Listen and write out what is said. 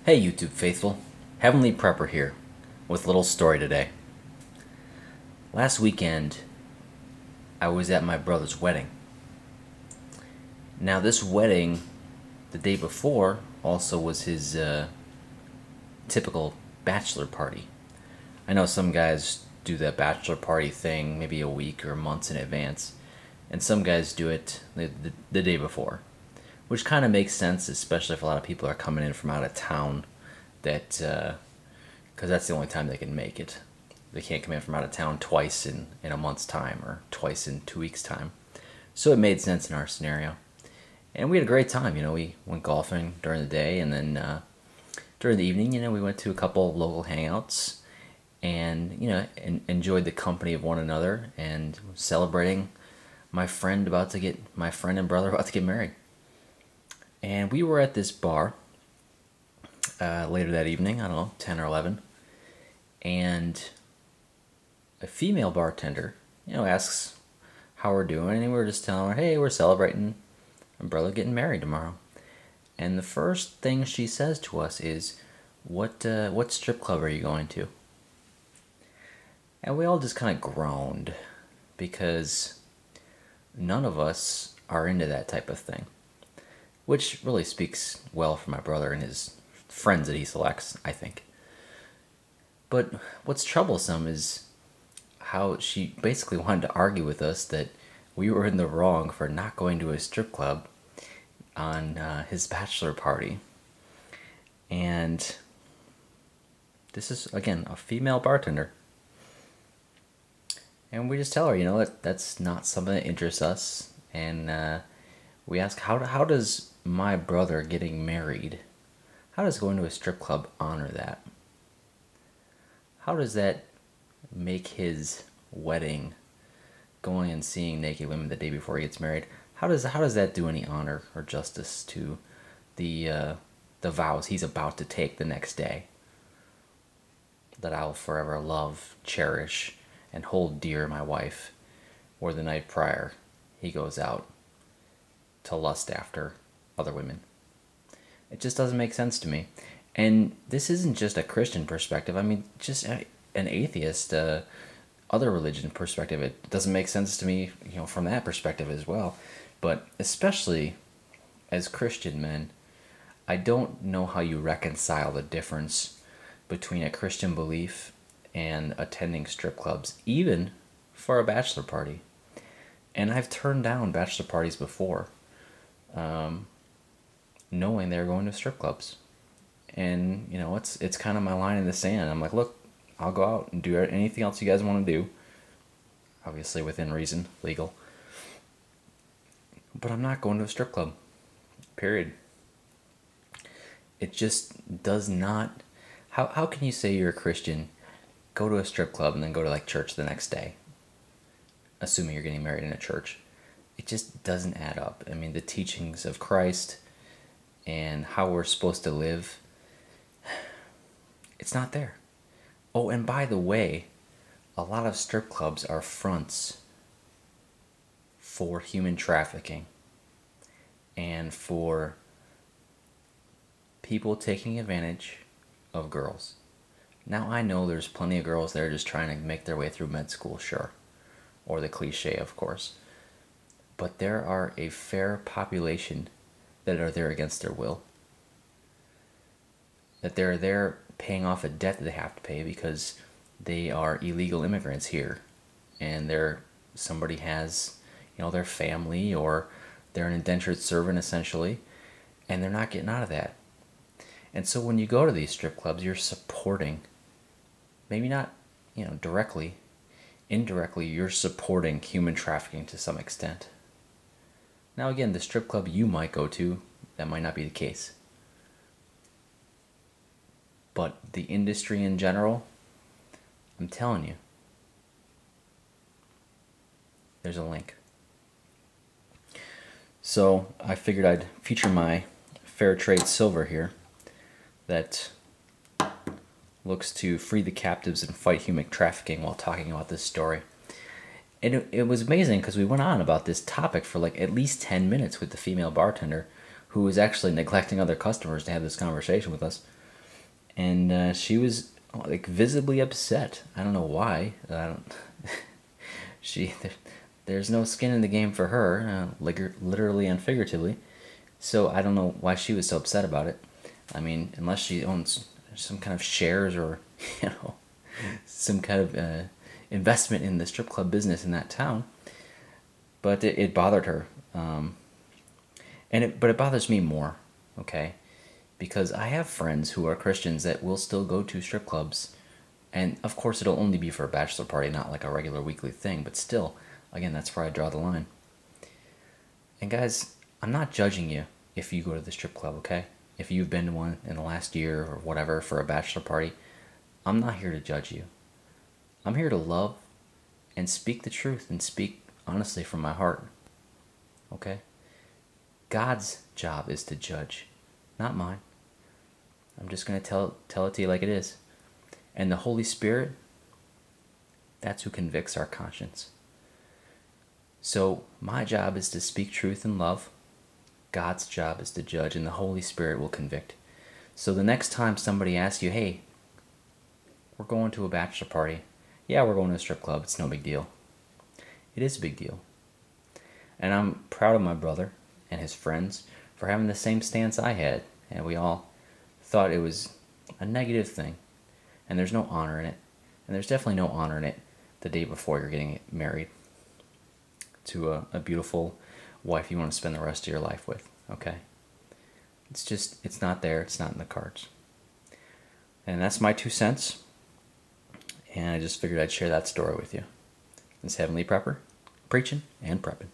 Hey YouTube faithful, Heavenly Prepper here with a little story today. Last weekend, I was at my brother's wedding. Now this wedding, the day before, also was his typical bachelor party. I know some guys do that bachelor party thing maybe a week or months in advance, and some guys do it the day before, which kind of makes sense, especially if a lot of people are coming in from out of town that because that's the only time they can make it. They can't come in from out of town twice in a month's time or twice in 2 weeks' time. So it made sense in our scenario. And we had a great time. We went golfing during the day, and then during the evening, we went to a couple local hangouts and, enjoyed the company of one another and celebrating my friend and brother about to get married. And we were at this bar later that evening, I don't know, 10 or 11, and a female bartender, asks how we're doing, and we're just telling her, hey, we're celebrating my brother getting married tomorrow. And the first thing she says to us is, what strip club are you going to? And we all just kind of groaned, because none of us are into that type of thing, which really speaks well for my brother and his friends that he selects, I think. But what's troublesome is how she basically wanted to argue with us that we were in the wrong for not going to a strip club on his bachelor party. And this is, again, a female bartender. And we just tell her, that's not something that interests us. And we ask, how does my brother getting married, how does going to a strip club honor that? How does that make his wedding, going and seeing naked women the day before he gets married, how does that do any honor or justice to the vows he's about to take the next day, that I'll forever love, cherish, and hold dear my wife, or the night prior he goes out to lust after other women? It just doesn't make sense to me. And this isn't just a Christian perspective. I mean, just an atheist, other religion perspective, it doesn't make sense to me, from that perspective as well. But especially as Christian men, I don't know how you reconcile the difference between a Christian belief and attending strip clubs, even for a bachelor party. And I've turned down bachelor parties before, knowing they're going to strip clubs. And, it's kind of my line in the sand. I'm like, look, I'll go out and do anything else you guys want to do. Obviously within reason, legal. But I'm not going to a strip club. Period. It just does not... How can you say you're a Christian, go to a strip club, and then go to, church the next day? Assuming you're getting married in a church. It just doesn't add up. I mean, the teachings of Christ and how we're supposed to live, it's not there. Oh, and by the way, a lot of strip clubs are fronts for human trafficking and for people taking advantage of girls. Now, I know there's plenty of girls that are just trying to make their way through med school, sure. Or the cliche, of course. But there are a fair population that are there against their will. That they're there paying off a debt that they have to pay because they are illegal immigrants here. And somebody has, their family, or they're an indentured servant essentially, and they're not getting out of that. And so when you go to these strip clubs, you're supporting, maybe not, directly, indirectly, you're supporting human trafficking to some extent. Now again, the strip club you might go to, that might not be the case. But the industry in general, I'm telling you, there's a link. So I figured I'd feature my fair trade silver here that looks to free the captives and fight human trafficking while talking about this story. And it was amazing because we went on about this topic for at least 10 minutes with the female bartender, who was actually neglecting other customers to have this conversation with us. and she was like visibly upset. I don't know why. I don't. she there's no skin in the game for her, literally and figuratively. So I don't know why she was so upset about it. I mean, unless she owns some kind of shares or you know some kind of investment in the strip club business in that town. But it bothered her, but it bothers me more. Okay, because I have friends who are Christians that will still go to strip clubs, and of course it'll only be for a bachelor party, not like a regular weekly thing. But still, again, that's where I draw the line. And guys, I'm not judging you if you go to the strip club, okay? If you've been to one in the last year or whatever for a bachelor party, I'm not here to judge you. I'm here to love and speak the truth and speak honestly from my heart, okay? God's job is to judge, not mine. I'm just going to tell it to you like it is. And the Holy Spirit, that's who convicts our conscience. So my job is to speak truth in love. God's job is to judge, and the Holy Spirit will convict. So the next time somebody asks you, hey, we're going to a bachelor party. Yeah, we're going to a strip club. It's no big deal. It is a big deal. And I'm proud of my brother and his friends for having the same stance I had. And we all thought it was a negative thing. And there's no honor in it. And there's definitely no honor in it the day before you're getting married to a beautiful wife you want to spend the rest of your life with, okay? It's not there. It's not in the cards. And that's my 2 cents. And I just figured I'd share that story with you. This Heavenly Prepper, preaching and prepping.